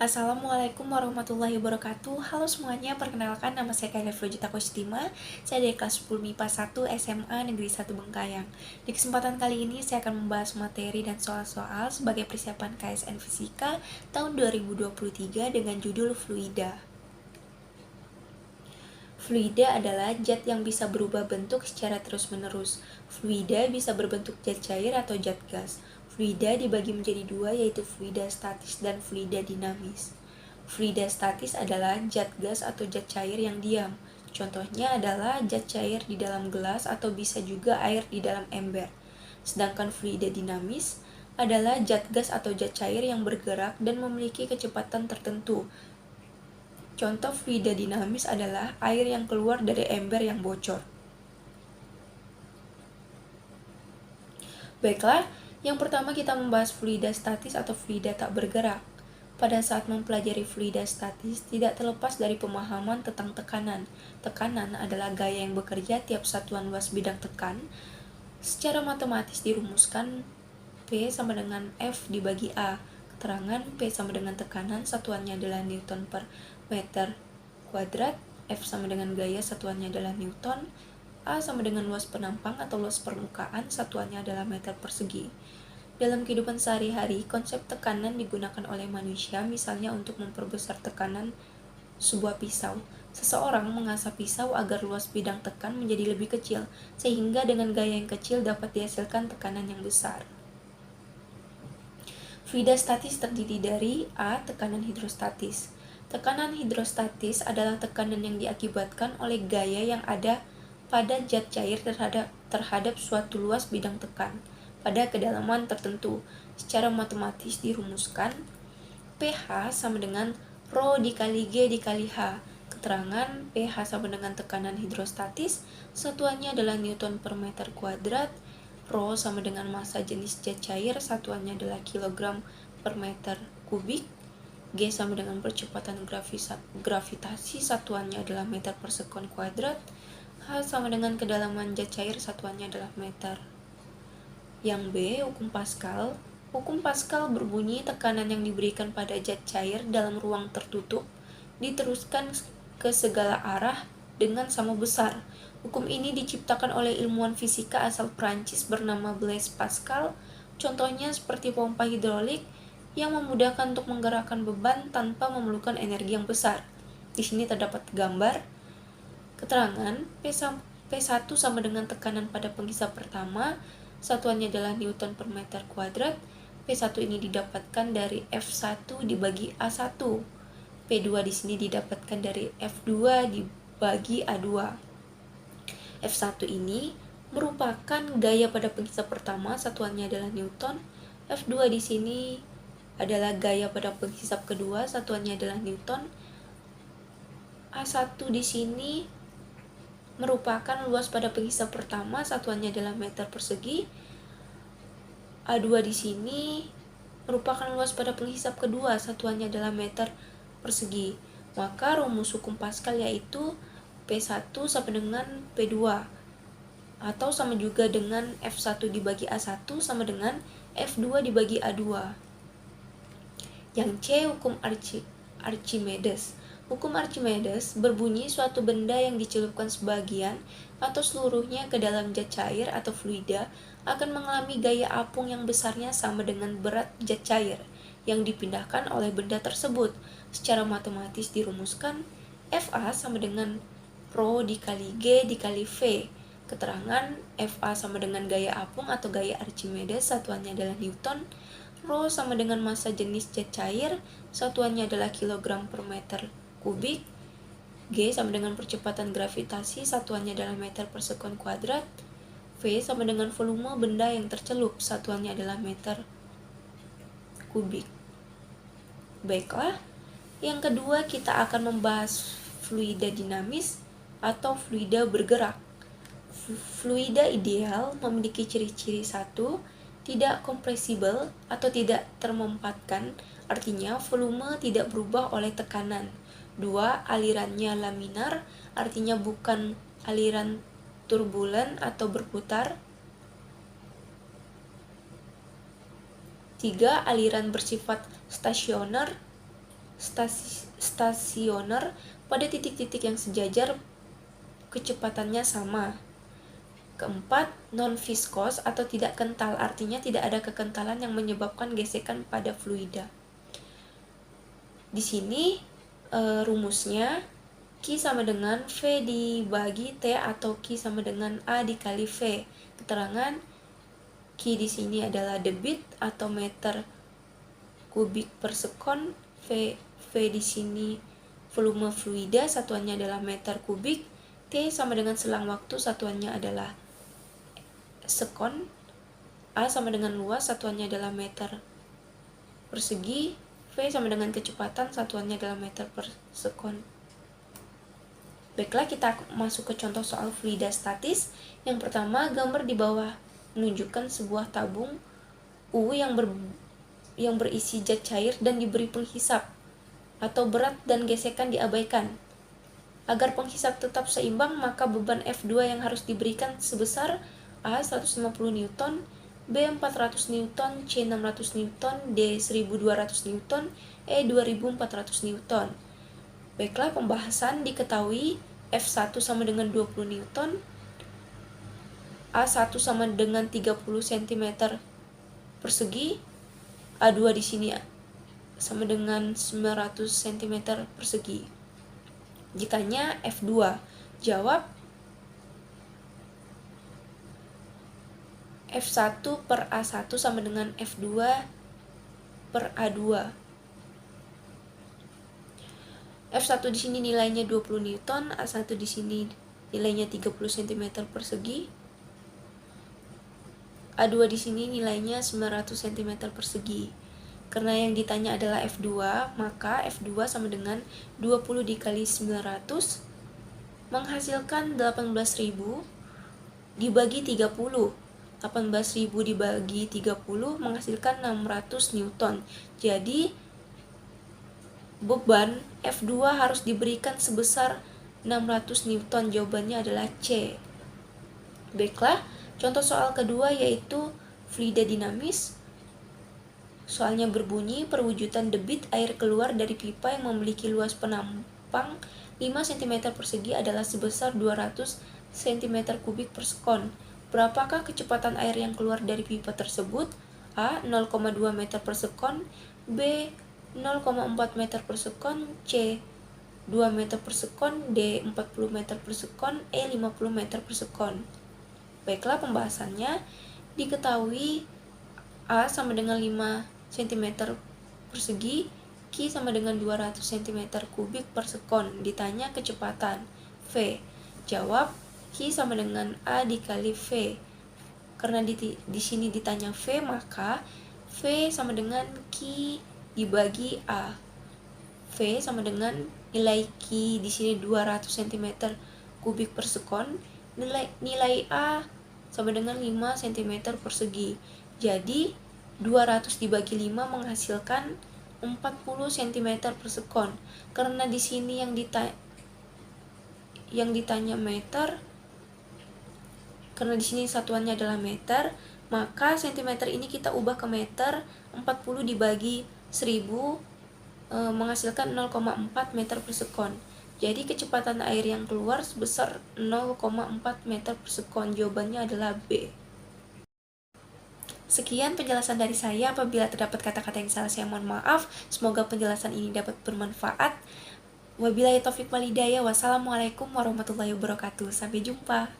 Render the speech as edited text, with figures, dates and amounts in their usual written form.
Assalamualaikum warahmatullahi wabarakatuh. Halo semuanya, perkenalkan nama saya Kayla Flojita Kostima. Saya dari kelas 10 MIPA 1 SMA Negeri 1 Bengkayang. Di kesempatan kali ini saya akan membahas materi dan soal-soal sebagai persiapan KSN Fisika tahun 2023 dengan judul Fluida. Fluida adalah zat yang bisa berubah bentuk secara terus-menerus. Fluida bisa berbentuk zat cair atau zat gas. Fluida dibagi menjadi dua, yaitu fluida statis dan fluida dinamis. Fluida statis adalah zat gas atau zat cair yang diam. Contohnya adalah zat cair di dalam gelas atau bisa juga air di dalam ember. Sedangkan fluida dinamis adalah zat gas atau zat cair yang bergerak dan memiliki kecepatan tertentu. Contoh fluida dinamis adalah air yang keluar dari ember yang bocor. Baiklah, yang pertama kita membahas fluida statis atau fluida tak bergerak. Pada saat mempelajari fluida statis, tidak terlepas dari pemahaman tentang tekanan. Tekanan adalah gaya yang bekerja tiap satuan luas bidang tekan. Secara matematis dirumuskan P sama dengan F dibagi A. Keterangan P sama dengan tekanan, satuannya adalah Newton per meter kuadrat. F sama dengan gaya, satuannya adalah Newton. A sama dengan luas penampang atau luas permukaan, satuannya adalah meter persegi. Dalam kehidupan sehari-hari, konsep tekanan digunakan oleh manusia, misalnya untuk memperbesar tekanan sebuah pisau. Seseorang mengasah pisau agar luas bidang tekan menjadi lebih kecil, sehingga dengan gaya yang kecil dapat dihasilkan tekanan yang besar. Fluida statis terdiri dari A. Tekanan hidrostatis. Tekanan hidrostatis adalah tekanan yang diakibatkan oleh gaya yang ada pada zat cair terhadap suatu luas bidang tekan pada kedalaman tertentu. Secara matematis dirumuskan pH sama dengan Rho dikali G dikali H. Keterangan pH sama dengan tekanan hidrostatis, satuannya adalah Newton per meter kuadrat. Rho sama dengan massa jenis zat cair, satuannya adalah kilogram per meter kubik. G sama dengan percepatan gravitasi, satuannya adalah meter per sekon kuadrat. H sama dengan kedalaman zat cair, satuannya adalah meter. Yang B, hukum Pascal. Hukum Pascal berbunyi tekanan yang diberikan pada zat cair dalam ruang tertutup diteruskan ke segala arah dengan sama besar. Hukum ini diciptakan oleh ilmuwan fisika asal Prancis bernama Blaise Pascal. Contohnya seperti pompa hidrolik yang memudahkan untuk menggerakkan beban tanpa memerlukan energi yang besar. Di sini terdapat gambar. Keterangan P1 sama dengan tekanan pada penghisap pertama, satuannya adalah Newton per meter kuadrat. P1 ini didapatkan dari F1 dibagi A1. P2 di sini didapatkan dari F2 dibagi A2. F1 ini merupakan gaya pada penghisap pertama, satuannya adalah Newton. F2 di sini adalah gaya pada penghisap kedua, satuannya adalah Newton. A1 di sini merupakan luas pada penghisap pertama, satuannya adalah meter persegi. A2 di sini merupakan luas pada penghisap kedua, satuannya adalah meter persegi. Maka rumus hukum Pascal yaitu P1 sama dengan P2 atau sama juga dengan F1 dibagi A1 sama dengan F2 dibagi A2. Yang C, hukum Archimedes. Hukum Archimedes berbunyi suatu benda yang dicelupkan sebagian atau seluruhnya ke dalam zat cair atau fluida akan mengalami gaya apung yang besarnya sama dengan berat zat cair yang dipindahkan oleh benda tersebut. Secara matematis dirumuskan Fa sama dengan Rho dikali G dikali V. Keterangan Fa sama dengan gaya apung atau gaya Archimedes, satuannya adalah Newton. Rho sama dengan massa jenis zat cair, satuannya adalah kilogram per meter kubik. G sama dengan percepatan gravitasi, satuannya adalah meter per sekon kuadrat. V sama dengan volume benda yang tercelup, satuannya adalah meter kubik. Baiklah, yang kedua kita akan membahas fluida dinamis atau fluida bergerak. Fluida ideal memiliki ciri-ciri: 1. Tidak kompresibel atau tidak termempatkan, artinya volume tidak berubah oleh tekanan. 2. Alirannya laminar, artinya bukan aliran turbulen atau berputar. 3. Aliran bersifat stasioner, stasioner pada titik-titik yang sejajar, kecepatannya sama. Keempat, non-viskos atau tidak kental, artinya tidak ada kekentalan yang menyebabkan gesekan pada fluida. Di sini rumusnya Q sama dengan V dibagi T atau Q sama dengan A dikali V. Keterangan Q di sini adalah debit atau meter kubik per sekon, V di sini volume fluida, satuannya adalah meter kubik, T sama dengan selang waktu, satuannya adalah sekon, A sama dengan luas, satuannya adalah meter persegi, V sama dengan kecepatan, satuannya adalah meter per sekon. Baiklah, kita masuk ke contoh soal fluida statis. Yang pertama, gambar di bawah menunjukkan sebuah tabung U yang berisi zat cair dan diberi penghisap atau berat dan gesekan diabaikan. Agar penghisap tetap seimbang, maka beban F2 yang harus diberikan sebesar A 150 Newton, B 400 Newton, C 600 Newton, D 1200 Newton, E 2400 Newton. Baiklah, pembahasan diketahui F1 sama dengan 20 Newton, A1 sama dengan 30 cm persegi, A2 di sini sama dengan 900 cm persegi. Ditanya F2, jawab F1 per A1 sama dengan F2 per A2. F1 di sini nilainya 20 Newton, A1 di sini nilainya 30 cm persegi. A2 di sini nilainya 900 cm persegi. Karena yang ditanya adalah F2, maka F2 sama dengan 20 dikali 900 menghasilkan 18.000 dibagi 30. 18.000 dibagi 30 menghasilkan 600 Newton. Jadi beban F2 harus diberikan sebesar 600 Newton. Jawabannya adalah C. Baiklah, contoh soal kedua yaitu fluida dinamis. Soalnya berbunyi, perwujudan debit air keluar dari pipa yang memiliki luas penampang 5 cm persegi adalah sebesar 200 cm kubik per sekon. Berapakah kecepatan air yang keluar dari pipa tersebut? A. 0,2 meter per sekon, B. 0,4 meter per sekon, C. 2 meter per sekon, D. 40 meter per sekon, E. 50 meter per sekon. Baiklah, pembahasannya diketahui A sama dengan 5 cm persegi, Q sama dengan 200 cm kubik per sekon. Ditanya kecepatan V, jawab Q sama dengan A dikali V. Karena di sini ditanya V, maka V sama dengan Q dibagi A. V sama dengan nilai Q di sini 200 cm kubik per sekon, nilai A sama dengan 5 cm persegi. Jadi 200 dibagi 5 menghasilkan 40 cm per sekon. Karena di sini yang ditanya meter, karena di sini satuannya adalah meter, maka cm ini kita ubah ke meter. 40 dibagi 1000 menghasilkan 0,4 meter per sekon. Jadi kecepatan air yang keluar sebesar 0,4 meter per sekon. Jawabannya adalah B. Sekian penjelasan dari saya. Apabila terdapat kata-kata yang salah, saya mohon maaf. Semoga penjelasan ini dapat bermanfaat. Wabillahi taufiq wal hidayah. Wassalamualaikum warahmatullahi wabarakatuh. Sampai jumpa.